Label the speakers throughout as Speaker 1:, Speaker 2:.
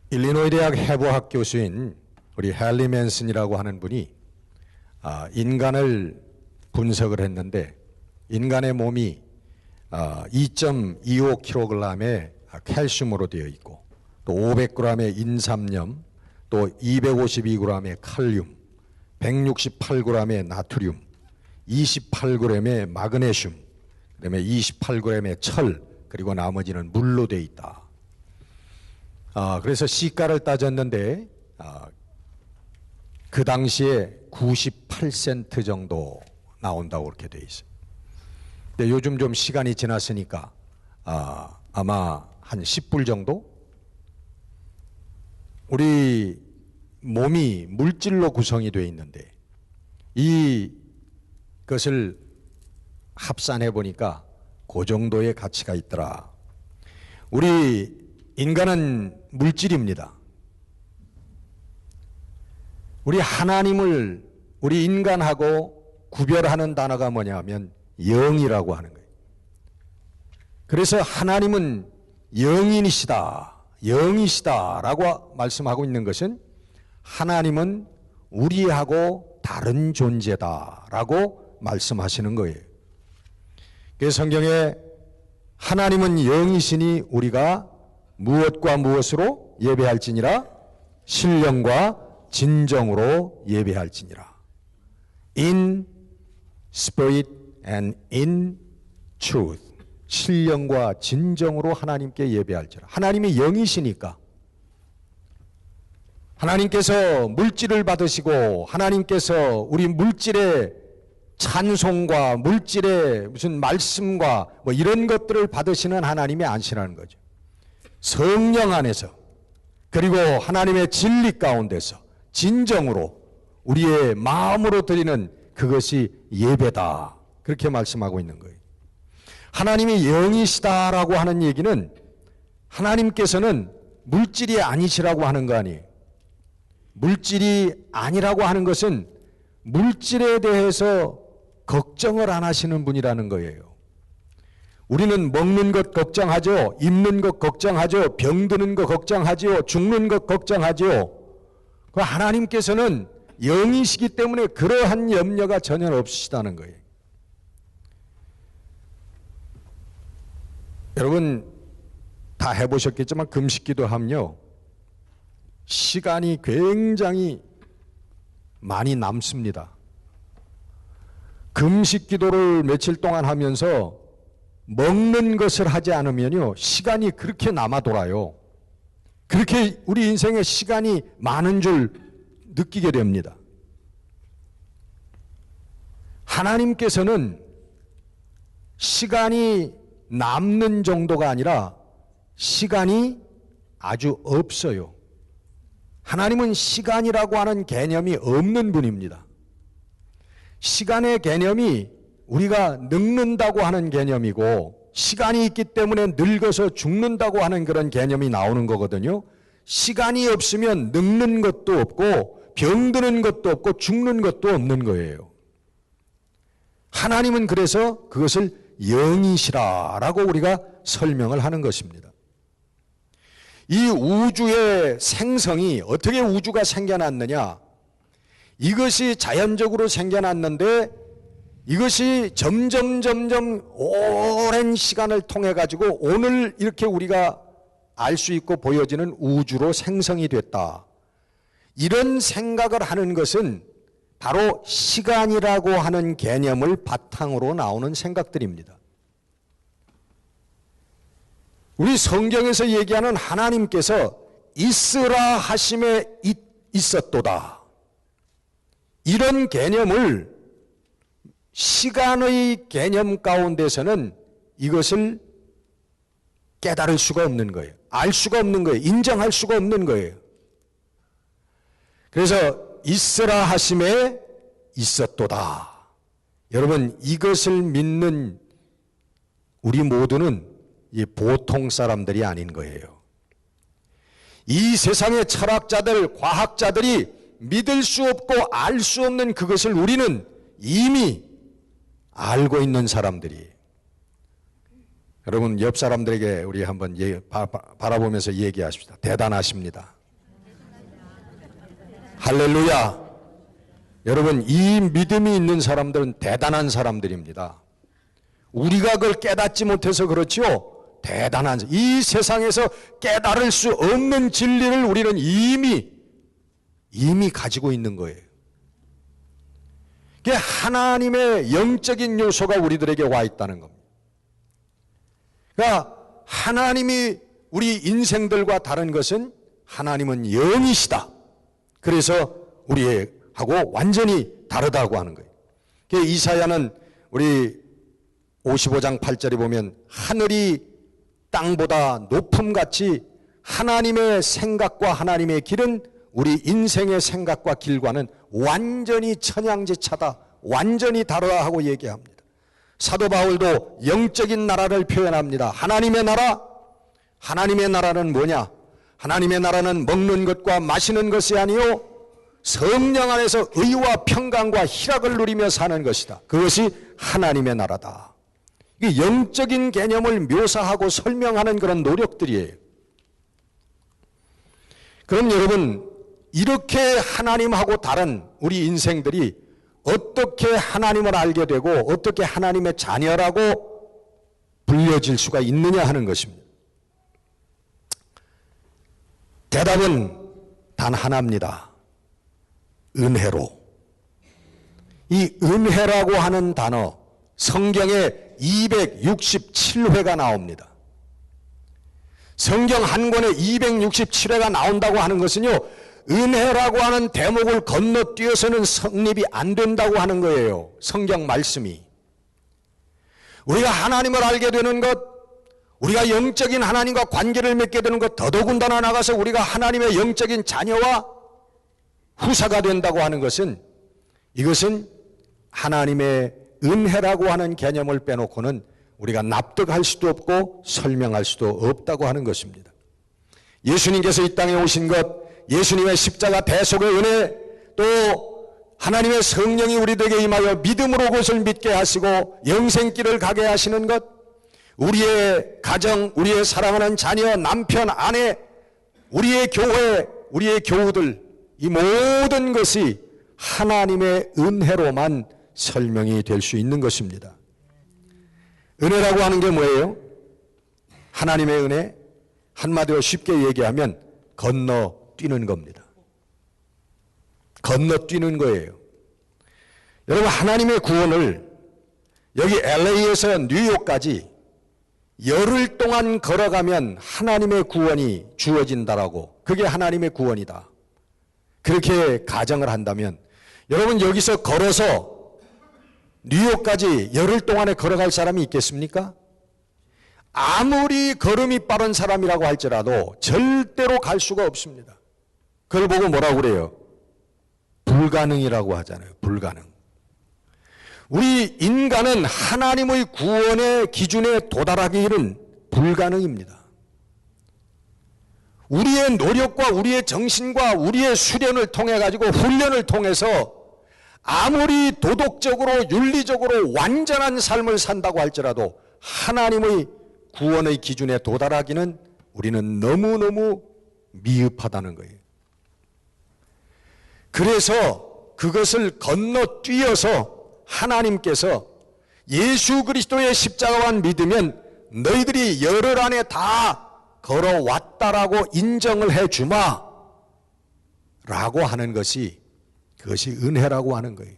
Speaker 1: 일리노이 대학 해부학 교수인 우리 헨리 맨슨이라고 하는 분이 인간을 분석을 했는데 인간의 몸이 2.25kg의 칼슘으로 되어 있고 또 500g의 인삼염, 또 252g의 칼륨, 168g의 나트륨, 28g의 마그네슘, 그다음에 28g의 철, 그리고 나머지는 물로 되어 있다. 그래서 시가를 따졌는데 그 당시에 98센트 정도 나온다고 그렇게 되어 있어요. 근데 요즘 좀 시간이 지났으니까 아마 한 10불 정도? 우리 몸이 물질로 구성이 되어 있는데 이것을 합산해 보니까 그 정도의 가치가 있더라. 우리 인간은 물질입니다. 우리 하나님을 우리 인간하고 구별하는 단어가 뭐냐면 영이라고 하는 거예요. 그래서 하나님은 영이시다, 영이시다라고 말씀하고 있는 것은 하나님은 우리하고 다른 존재다라고 말씀하시는 거예요. 그래서 성경에 하나님은 영이시니 우리가 무엇과 무엇으로 예배할지니라? 신령과 진정으로 예배할지니라. In spirit and in truth. 신령과 진정으로 하나님께 예배할지라. 하나님이 영이시니까 하나님께서 물질을 받으시고 하나님께서 우리 물질의 찬송과 물질의 무슨 말씀과 뭐 이런 것들을 받으시는 하나님이 아니시라는 거죠. 성령 안에서 그리고 하나님의 진리 가운데서 진정으로 우리의 마음으로 드리는 그것이 예배다. 그렇게 말씀하고 있는 거예요. 하나님이 영이시다라고 하는 얘기는 하나님께서는 물질이 아니시라고 하는 거 아니에요. 물질이 아니라고 하는 것은 물질에 대해서 걱정을 안 하시는 분이라는 거예요. 우리는 먹는 것 걱정하죠. 입는 것 걱정하죠. 병드는 것 걱정하죠. 죽는 것 걱정하죠. 하나님께서는 영이시기 때문에 그러한 염려가 전혀 없으시다는 거예요. 여러분 다 해보셨겠지만 금식기도 하면요, 시간이 굉장히 많이 남습니다. 금식기도를 며칠 동안 하면서 먹는 것을 하지 않으면요 시간이 그렇게 남아 돌아요. 그렇게 우리 인생에 시간이 많은 줄 느끼게 됩니다. 하나님께서는 시간이 남는 정도가 아니라 시간이 아주 없어요. 하나님은 시간이라고 하는 개념이 없는 분입니다. 시간의 개념이 우리가 늙는다고 하는 개념이고 시간이 있기 때문에 늙어서 죽는다고 하는 그런 개념이 나오는 거거든요. 시간이 없으면 늙는 것도 없고 병드는 것도 없고 죽는 것도 없는 거예요. 하나님은 그래서 그것을 영이시라라고 우리가 설명을 하는 것입니다. 이 우주의 생성이 어떻게 우주가 생겨났느냐? 이것이 자연적으로 생겨났는데 이것이 점점 오랜 시간을 통해 가지고 오늘 이렇게 우리가 알 수 있고 보여지는 우주로 생성이 됐다. 이런 생각을 하는 것은 바로 시간이라고 하는 개념을 바탕으로 나오는 생각들입니다. 우리 성경에서 얘기하는 하나님께서 있으라 하심에 있었도다. 이런 개념을 시간의 개념 가운데서는 이것을 깨달을 수가 없는 거예요. 알 수가 없는 거예요. 인정할 수가 없는 거예요. 그래서 있으라 하심에 있었도다. 여러분 이것을 믿는 우리 모두는 이 보통 사람들이 아닌 거예요. 이 세상의 철학자들, 과학자들이 믿을 수 없고 알 수 없는 그것을 우리는 이미 알고 있는 사람들이. 여러분 옆 사람들에게 우리 한번 바라보면서 얘기하십시다. 대단하십니다. 할렐루야. 여러분, 이 믿음이 있는 사람들은 대단한 사람들입니다. 우리가 그걸 깨닫지 못해서 그렇지요. 대단한, 이 세상에서 깨달을 수 없는 진리를 우리는 이미 가지고 있는 거예요. 그게 하나님의 영적인 요소가 우리들에게 와 있다는 겁니다. 그러니까 하나님이 우리 인생들과 다른 것은 하나님은 영이시다. 그래서 우리하고 완전히 다르다고 하는 거예요. 이사야는 우리 55장 8절에 보면 하늘이 땅보다 높음같이 하나님의 생각과 하나님의 길은 우리 인생의 생각과 길과는 완전히 천양지차다, 완전히 다르다 하고 얘기합니다. 사도 바울도 영적인 나라를 표현합니다. 하나님의 나라, 하나님의 나라는 뭐냐? 하나님의 나라는 먹는 것과 마시는 것이 아니요 성령 안에서 의와 평강과 희락을 누리며 사는 것이다. 그것이 하나님의 나라다. 이 영적인 개념을 묘사하고 설명하는 그런 노력들이에요. 그럼 여러분, 이렇게 하나님하고 다른 우리 인생들이 어떻게 하나님을 알게 되고 어떻게 하나님의 자녀라고 불려질 수가 있느냐 하는 것입니다. 대답은 단 하나입니다. 은혜로. 이 은혜라고 하는 단어, 성경에 267회가 나옵니다. 성경 한 권에 267회가 나온다고 하는 것은요, 은혜라고 하는 대목을 건너뛰어서는 성립이 안 된다고 하는 거예요. 성경 말씀이. 우리가 하나님을 알게 되는 것, 우리가 영적인 하나님과 관계를 맺게 되는 것, 더더군다나 나가서 우리가 하나님의 영적인 자녀와 후사가 된다고 하는 것은, 이것은 하나님의 은혜라고 하는 개념을 빼놓고는 우리가 납득할 수도 없고 설명할 수도 없다고 하는 것입니다. 예수님께서 이 땅에 오신 것, 예수님의 십자가 대속의 은혜, 또 하나님의 성령이 우리들에게 임하여 믿음으로 그것을 믿게 하시고 영생길을 가게 하시는 것, 우리의 가정, 우리의 사랑하는 자녀, 남편, 아내, 우리의 교회, 우리의 교우들, 이 모든 것이 하나님의 은혜로만 설명이 될 수 있는 것입니다. 은혜라고 하는 게 뭐예요? 하나님의 은혜, 한마디로 쉽게 얘기하면 건너뛰는 겁니다. 건너뛰는 거예요. 여러분, 하나님의 구원을 여기 LA에서 뉴욕까지 열흘 동안 걸어가면 하나님의 구원이 주어진다라고, 그게 하나님의 구원이다, 그렇게 가정을 한다면, 여러분 여기서 걸어서 뉴욕까지 열흘 동안에 걸어갈 사람이 있겠습니까? 아무리 걸음이 빠른 사람이라고 할지라도 절대로 갈 수가 없습니다. 그걸 보고 뭐라고 그래요? 불가능이라고 하잖아요. 불가능. 우리 인간은 하나님의 구원의 기준에 도달하기는 불가능입니다. 우리의 노력과 우리의 정신과 우리의 수련을 통해 가지고 훈련을 통해서 아무리 도덕적으로 윤리적으로 완전한 삶을 산다고 할지라도 하나님의 구원의 기준에 도달하기는 우리는 너무너무 미흡하다는 거예요. 그래서 그것을 건너뛰어서 하나님께서 예수 그리스도의 십자가만 믿으면 너희들이 열흘 안에 다 걸어왔다라고 인정을 해주마 라고 하는 것이, 그것이 은혜라고 하는 거예요.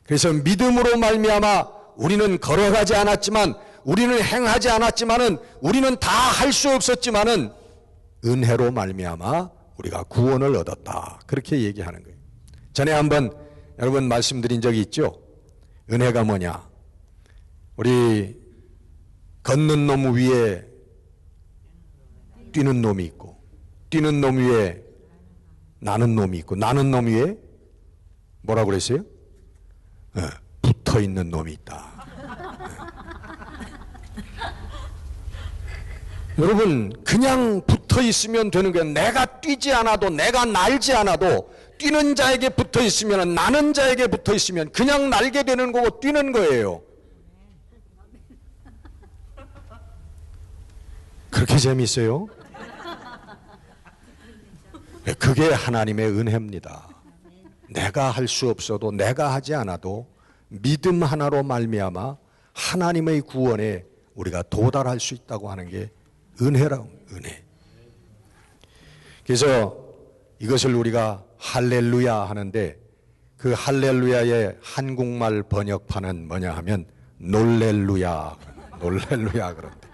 Speaker 1: 그래서 믿음으로 말미암아 우리는 걸어가지 않았지만, 우리는 행하지 않았지만은, 우리는 다 할 수 없었지만은 은혜로 말미암아 우리가 구원을 얻었다, 그렇게 얘기하는 거예요. 전에 한번 여러분 말씀드린 적이 있죠. 은혜가 뭐냐? 우리 걷는 놈 위에 뛰는 놈이 있고, 뛰는 놈 위에 나는 놈이 있고, 나는 놈 위에 뭐라고 그랬어요? 붙어 있는 놈이 있다. 여러분, 그냥 붙어 있으면 되는 거예요. 내가 뛰지 않아도, 내가 날지 않아도 뛰는 자에게 붙어 있으면, 나는 자에게 붙어 있으면 그냥 날게 되는 거고 뛰는 거예요. 그렇게 재미있어요? 그게 그게 하나님의 은혜입니다. 내가 할 수 없어도, 내가 하지 않아도 믿음 하나로 말미암아 하나님의 구원에 우리가 도달할 수 있다고 하는 게 은혜라고, 은혜. 그래서 이것을 우리가 할렐루야 하는데, 그 할렐루야의 한국말 번역판은 뭐냐 하면 놀렐루야, 놀렐루야 그런데.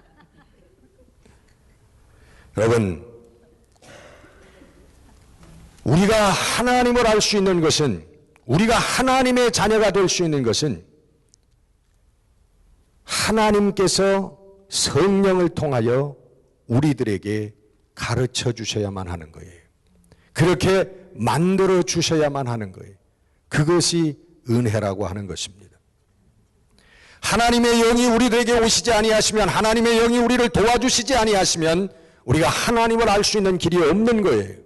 Speaker 1: 여러분, 우리가 하나님을 알 수 있는 것은, 우리가 하나님의 자녀가 될 수 있는 것은 하나님께서 성령을 통하여 우리들에게 가르쳐 주셔야만 하는 거예요. 그렇게 만들어 주셔야만 하는 거예요. 그것이 은혜라고 하는 것입니다. 하나님의 영이 우리들에게 오시지 아니하시면, 하나님의 영이 우리를 도와주시지 아니하시면 우리가 하나님을 알 수 있는 길이 없는 거예요.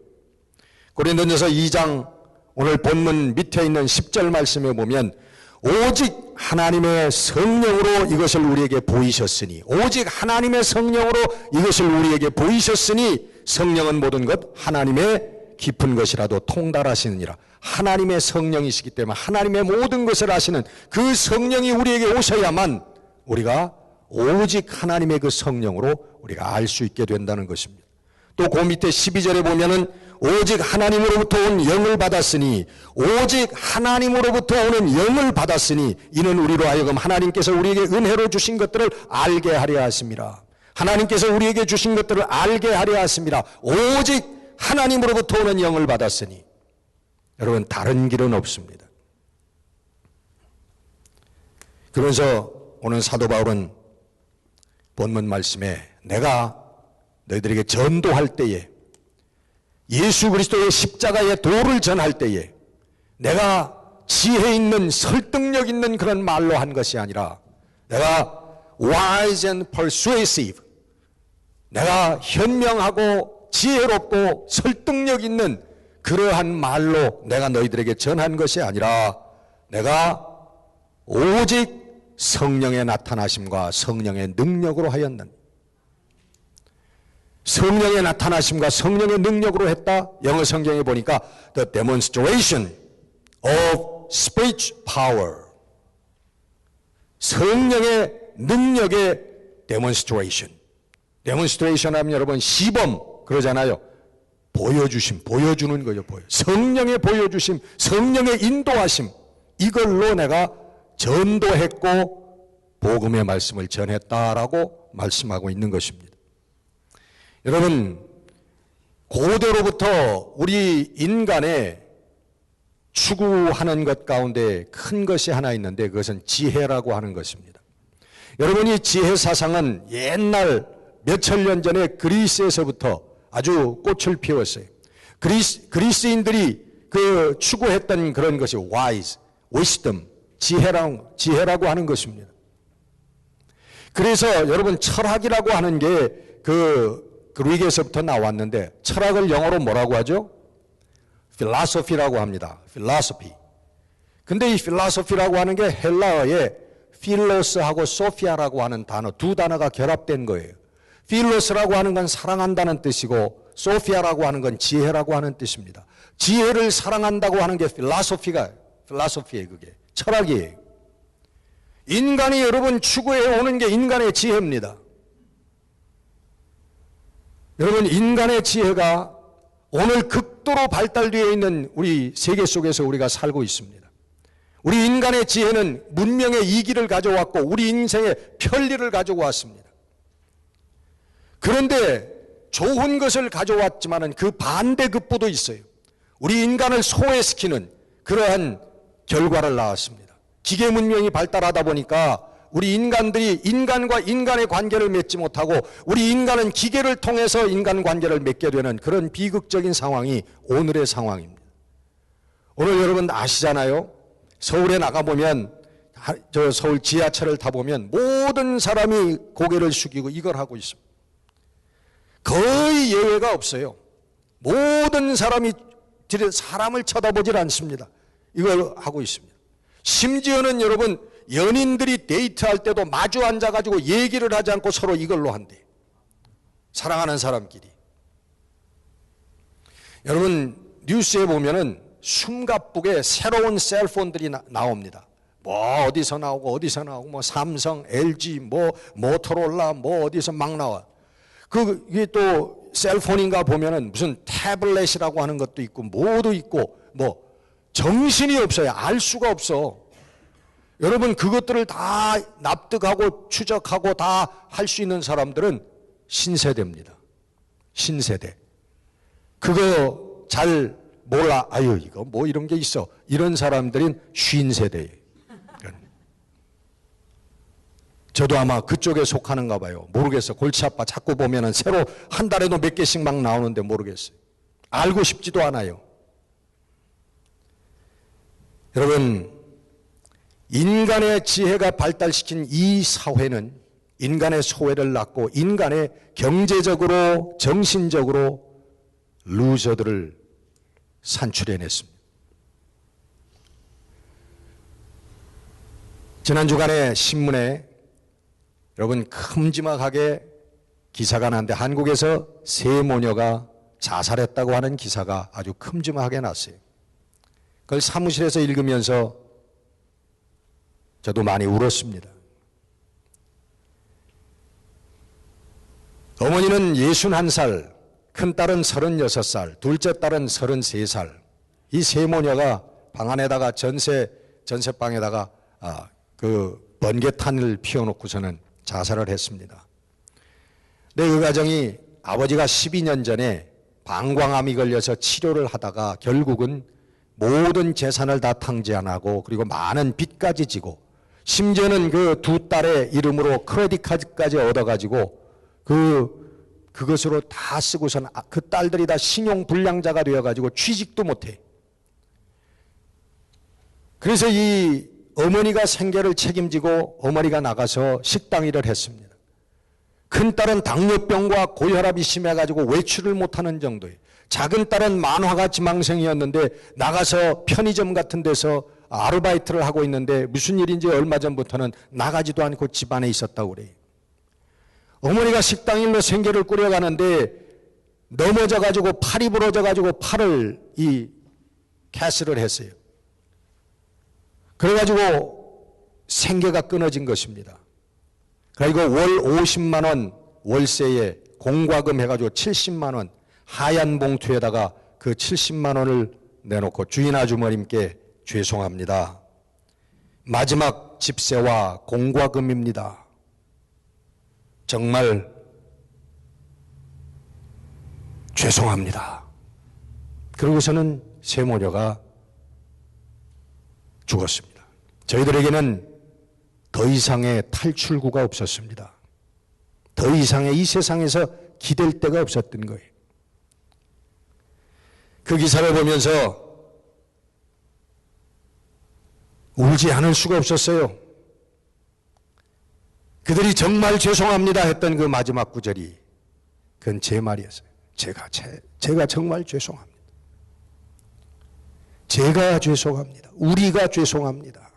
Speaker 1: 고린도전서 2장 오늘 본문 밑에 있는 10절 말씀에 보면 오직 하나님의 성령으로 이것을 우리에게 보이셨으니, 오직 하나님의 성령으로 이것을 우리에게 보이셨으니 성령은 모든 것 하나님의 깊은 것이라도 통달하시느니라. 하나님의 성령이시기 때문에 하나님의 모든 것을 아시는 그 성령이 우리에게 오셔야만 우리가 오직 하나님의 그 성령으로 우리가 알 수 있게 된다는 것입니다. 또 그 밑에 12절에 보면은 오직 하나님으로부터 온 영을 받았으니, 오직 하나님으로부터 오는 영을 받았으니 이는 우리로 하여금 하나님께서 우리에게 은혜로 주신 것들을 알게 하려 하심이라. 하나님께서 우리에게 주신 것들을 알게 하려 하심이라. 오직 하나님으로부터 오는 영을 받았으니. 여러분, 다른 길은 없습니다. 그래서 오늘 사도 바울은 본문 말씀에 내가 너희들에게 전도할 때에, 예수 그리스도의 십자가의 도를 전할 때에 내가 지혜 있는, 설득력 있는 그런 말로 한 것이 아니라 내가 wise and persuasive, 내가 현명하고 지혜롭고 설득력 있는 그러한 말로 내가 너희들에게 전한 것이 아니라 내가 오직 성령의 나타나심과 성령의 능력으로 하였는, 성령의 나타나심과 성령의 능력으로 했다. 영어 성경에 보니까 the demonstration of spiritual power, 성령의 능력의 demonstration. demonstration 하면 여러분 시범 그러잖아요. 보여주심, 보여주는 거죠. 성령의 보여주심, 성령의 인도하심, 이걸로 내가 전도했고 복음의 말씀을 전했다라고 말씀하고 있는 것입니다. 여러분, 고대로부터 우리 인간의 추구하는 것 가운데 큰 것이 하나 있는데 그것은 지혜라고 하는 것입니다. 여러분, 이 지혜 사상은 옛날 몇천 년 전에 그리스에서부터 아주 꽃을 피웠어요. 그리스인들이 그 추구했던 그런 것이 wise, wisdom, 지혜라고 하는 것입니다. 그래서 여러분, 철학이라고 하는 게 그리스에서부터 나왔는데, 철학을 영어로 뭐라고 하죠? philosophy라고 합니다. philosophy. 근데 이 philosophy라고 하는 게 헬라어에 필로스하고 소피아라고 하는 단어, 두 단어가 결합된 거예요. 필로스라고 하는 건 사랑한다는 뜻이고 소피아라고 하는 건 지혜라고 하는 뜻입니다. 지혜를 사랑한다고 하는 게 필로소피예요. 그게 철학이에요. 인간이 여러분 추구해 오는 게 인간의 지혜입니다. 여러분, 인간의 지혜가 오늘 극도로 발달되어 있는 우리 세계 속에서 우리가 살고 있습니다. 우리 인간의 지혜는 문명의 이기를 가져왔고 우리 인생의 편리를 가지고 왔습니다. 그런데 좋은 것을 가져왔지만은 그 반대급부도 있어요. 우리 인간을 소외시키는 그러한 결과를 낳았습니다. 기계 문명이 발달하다 보니까 우리 인간들이 인간과 인간의 관계를 맺지 못하고 우리 인간은 기계를 통해서 인간 관계를 맺게 되는 그런 비극적인 상황이 오늘의 상황입니다. 오늘 여러분 아시잖아요. 서울에 나가보면, 저 서울 지하철을 타보면 모든 사람이 고개를 숙이고 이걸 하고 있습니다. 거의 예외가 없어요. 모든 사람이 사람을 쳐다보질 않습니다. 이걸 하고 있습니다. 심지어는 여러분, 연인들이 데이트할 때도 마주 앉아가지고 얘기를 하지 않고 서로 이걸로 한대요. 사랑하는 사람끼리. 여러분, 뉴스에 보면은 숨가쁘게 새로운 셀폰들이 나옵니다. 뭐 어디서 나오고 어디서 나오고 뭐 삼성, LG, 뭐 모토로라 뭐 어디서 막 나와. 이게 또 셀폰인가 보면은 무슨 태블릿이라고 하는 것도 있고 뭐도 있고 뭐 정신이 없어요. 알 수가 없어. 여러분 그것들을 다 납득하고 추적하고 다 할 수 있는 사람들은 신세대입니다. 신세대. 그거 잘 몰라. 아유 이거 뭐 이런 게 있어. 이런 사람들은 쉰세대예요. 저도 아마 그쪽에 속하는가 봐요. 모르겠어. 골치 아파. 자꾸 보면은 새로 한 달에도 몇 개씩 막 나오는데 모르겠어요. 알고 싶지도 않아요. 여러분, 인간의 지혜가 발달시킨 이 사회는 인간의 소외를 낳고 인간의 경제적으로 정신적으로 루저들을 산출해냈습니다. 지난 주간에 신문에 여러분 큼지막하게 기사가 났는데 한국에서 세 모녀가 자살했다고 하는 기사가 아주 큼지막하게 났어요. 그걸 사무실에서 읽으면서 저도 많이 울었습니다. 어머니는 61살, 큰딸은 36살, 둘째 딸은 33살. 이 세 모녀가 방 안에다가 전세방에다가 번개탄을 피워놓고서는 자살을 했습니다. 근데 그 가정이 아버지가 12년 전에 방광암이 걸려서 치료를 하다가 결국은 모든 재산을 다 탕제 안 하고 그리고 많은 빚까지 지고 심지어는 그 두 딸의 이름으로 크레딧 카드까지 얻어가지고 그것으로 다 쓰고서는 그 딸들이 다 신용불량자가 되어가지고 취직도 못해. 그래서 이 어머니가 생계를 책임지고 어머니가 나가서 식당 일을 했습니다. 큰딸은 당뇨병과 고혈압이 심해가지고 외출을 못하는 정도예요. 작은 딸은 만화가 지망생이었는데 나가서 편의점 같은 데서 아르바이트를 하고 있는데 무슨 일인지 얼마 전부터는 나가지도 않고 집안에 있었다고 그래요. 어머니가 식당 일로 생계를 꾸려가는데 넘어져가지고 팔이 부러져가지고 팔을 캐스를 했어요. 그래가지고 생계가 끊어진 것입니다. 그리고 월 50만 원 월세에 공과금 해가지고 70만 원 하얀 봉투에다가 그 70만 원을 내놓고 주인 아주머님께 죄송합니다. 마지막 집세와 공과금입니다. 정말 죄송합니다. 그러고서는 세 모녀가 죽었습니다. 저희들에게는 더 이상의 탈출구가 없었습니다. 더 이상의 이 세상에서 기댈 데가 없었던 거예요. 그 기사를 보면서 울지 않을 수가 없었어요. 그들이 정말 죄송합니다 했던 그 마지막 구절이 그건 제 말이었어요. 제가 정말 죄송합니다. 제가 죄송합니다. 우리가 죄송합니다.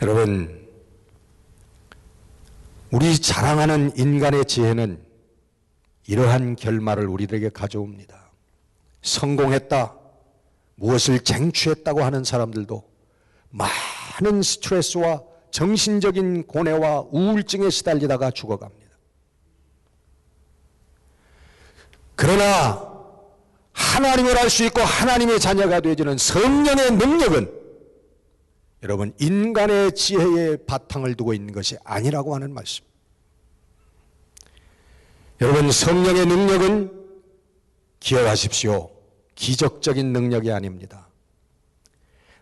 Speaker 1: 여러분, 우리 자랑하는 인간의 지혜는 이러한 결말을 우리들에게 가져옵니다. 성공했다, 무엇을 쟁취했다고 하는 사람들도 많은 스트레스와 정신적인 고뇌와 우울증에 시달리다가 죽어갑니다. 그러나 하나님을 알 수 있고 하나님의 자녀가 되어지는 성령의 능력은 여러분 인간의 지혜에 바탕을 두고 있는 것이 아니라고 하는 말씀. 여러분 성령의 능력은 기억하십시오. 기적적인 능력이 아닙니다.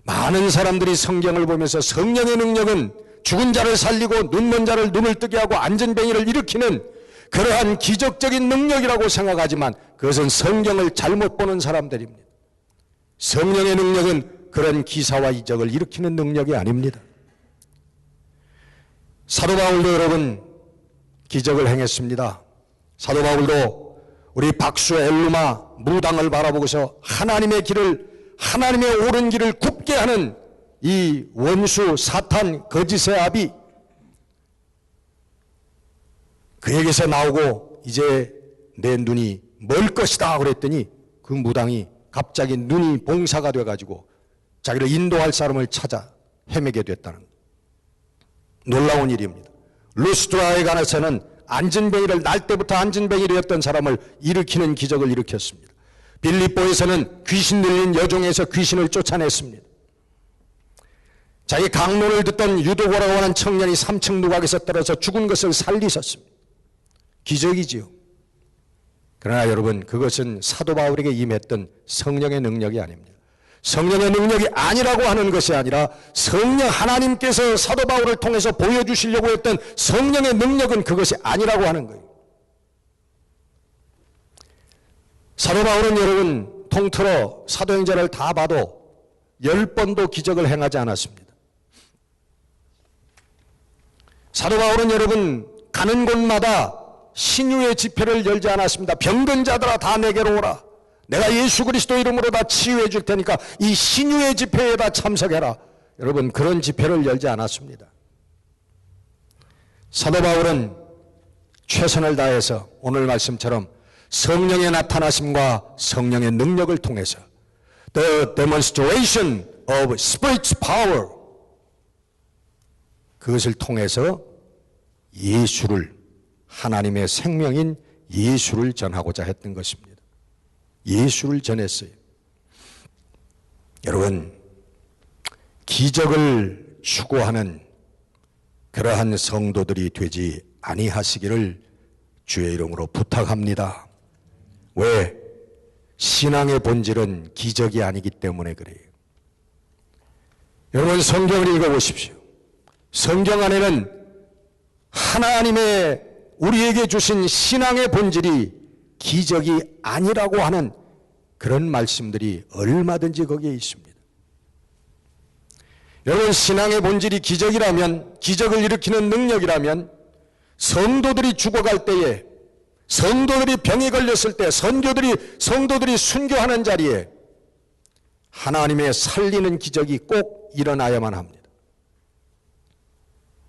Speaker 1: 많은 사람들이 성경을 보면서 성령의 능력은 죽은 자를 살리고 눈먼 자를 눈을 뜨게 하고 안전뱅이를 일으키는 그러한 기적적인 능력이라고 생각하지만 그것은 성경을 잘못 보는 사람들입니다. 성령의 능력은 그런 기사와 이적을 일으키는 능력이 아닙니다. 사도 바울도 여러분 기적을 행했습니다. 사도 바울도 우리 박수 엘루마 무당을 바라보고서 하나님의 옳은 길을 굽게 하는 이 원수 사탄 거짓의 아비 그에게서 나오고 이제 내 눈이 멀 것이다 그랬더니 그 무당이 갑자기 눈이 봉사가 돼가지고 자기를 인도할 사람을 찾아 헤매게 됐다는 놀라운 일입니다. 루스드라에 관해서는 안진뱅이를 날 때부터 안진뱅이였던 사람을 일으키는 기적을 일으켰습니다. 빌립보에서는 귀신 들린 여종에서 귀신을 쫓아냈습니다. 자기 강론을 듣던 유도고라고 하는 청년이 3층 누각에서 떨어져 죽은 것을 살리셨습니다. 기적이지요. 그러나 여러분, 그것은 사도 바울에게 임했던 성령의 능력이 아닙니다. 성령의 능력이 아니라고 하는 것이 아니라 성령 하나님께서 사도 바울을 통해서 보여주시려고 했던 성령의 능력은 그것이 아니라고 하는 거예요. 사도 바울은 여러분 통틀어 사도행전을 다 봐도 10번도 기적을 행하지 않았습니다. 사도 바울은 여러분 가는 곳마다 신유의 집회를 열지 않았습니다. 병든 자들아 다 내게로 오라. 내가 예수 그리스도 이름으로 다 치유해 줄 테니까 이 신유의 집회에다 참석해라. 여러분 그런 집회를 열지 않았습니다. 사도 바울은 최선을 다해서 오늘 말씀처럼 성령의 나타나심과 성령의 능력을 통해서 The demonstration of Spirit's power, 그것을 통해서 예수를, 하나님의 생명인 예수를 전하고자 했던 것입니다. 예수를 전했어요. 여러분, 기적을 추구하는 그러한 성도들이 되지 아니하시기를 주의 이름으로 부탁합니다. 왜? 신앙의 본질은 기적이 아니기 때문에 그래요. 여러분 성경을 읽어보십시오. 성경 안에는 하나님의 우리에게 주신 신앙의 본질이 기적이 아니라고 하는 그런 말씀들이 얼마든지 거기에 있습니다. 여러분 신앙의 본질이 기적이라면, 기적을 일으키는 능력이라면 성도들이 죽어갈 때에, 성도들이 병에 걸렸을 때, 성도들이 순교하는 자리에 하나님의 살리는 기적이 꼭 일어나야만 합니다.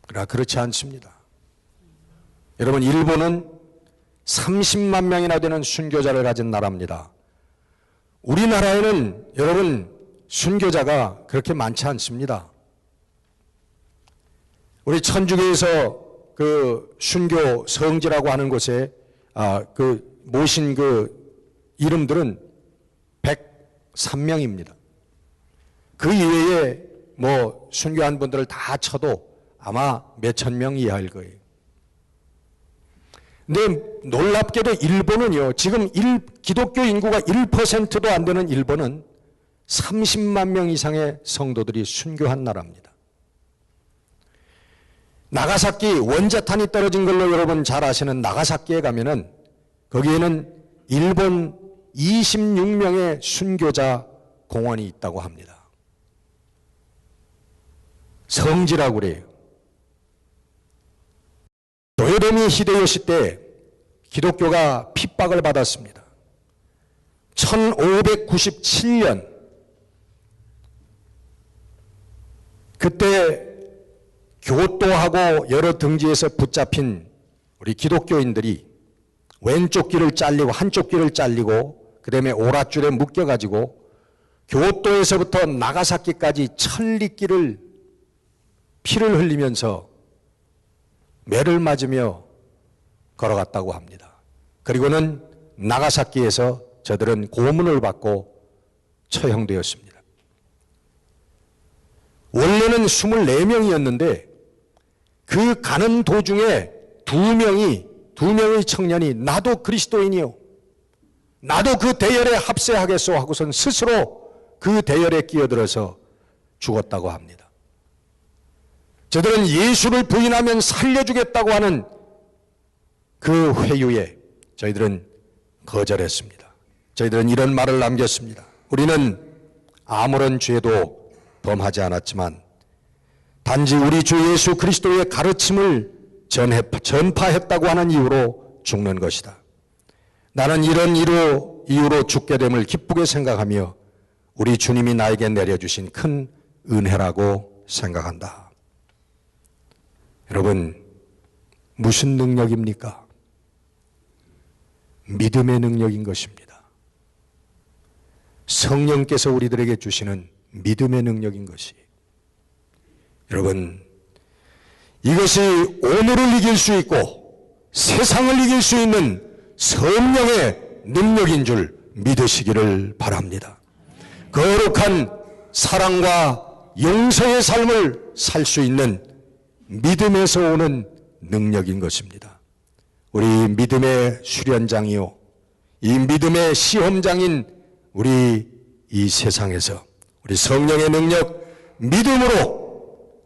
Speaker 1: 그러나 그렇지 않습니다. 여러분 일본은 30만 명이나 되는 순교자를 가진 나라입니다. 우리나라에는 여러분 순교자가 그렇게 많지 않습니다. 우리 천주교에서 그 순교 성지라고 하는 곳에 그 모신 그 이름들은 103명입니다. 그 이외에 뭐 순교한 분들을 다 쳐도 아마 몇천 명 이하일 거예요. 근데 놀랍게도 일본은요, 지금 기독교 인구가 1%도 안 되는 일본은 30만 명 이상의 성도들이 순교한 나라입니다. 나가사키 원자탄이 떨어진 걸로 여러분 잘 아시는 나가사키에 가면은 거기에는 일본 26명의 순교자 공원이 있다고 합니다. 성지라고 그래요. 도요토미 히데요시 때 기독교가 핍박을 받았습니다. 1597년 그때 교토하고 여러 등지에서 붙잡힌 우리 기독교인들이 왼쪽 귀를 잘리고 한쪽 귀를 잘리고 그 다음에 오랏줄에 묶여가지고 교토에서부터 나가사키까지 천리길을 피를 흘리면서 매를 맞으며 걸어갔다고 합니다. 그리고는 나가사키에서 저들은 고문을 받고 처형되었습니다. 원래는 24명이었는데 그 가는 도중에 두 명의 청년이 나도 그리스도인이요, 나도 그 대열에 합세하겠소 하고선 스스로 그 대열에 끼어들어서 죽었다고 합니다. 저들은 예수를 부인하면 살려주겠다고 하는 그 회유에 저희들은 거절했습니다. 저희들은 이런 말을 남겼습니다. 우리는 아무런 죄도 범하지 않았지만 단지 우리 주 예수 그리스도의 가르침을 전파했다고 하는 이유로 죽는 것이다. 나는 이런 이유로 죽게 됨을 기쁘게 생각하며 우리 주님이 나에게 내려주신 큰 은혜라고 생각한다. 여러분, 무슨 능력입니까? 믿음의 능력인 것입니다. 성령께서 우리들에게 주시는 믿음의 능력인 것이, 여러분, 이것이 오늘을 이길 수 있고 세상을 이길 수 있는 성령의 능력인 줄 믿으시기를 바랍니다. 거룩한 사랑과 용서의 삶을 살 수 있는 믿음에서 오는 능력인 것입니다. 우리 믿음의 수련장이요, 이 믿음의 시험장인 우리 이 세상에서 우리 성령의 능력, 믿음으로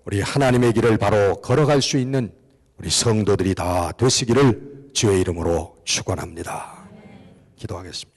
Speaker 1: 우리 하나님의 길을 바로 걸어갈 수 있는 우리 성도들이 다 되시기를 주의 이름으로 축원합니다. 기도하겠습니다.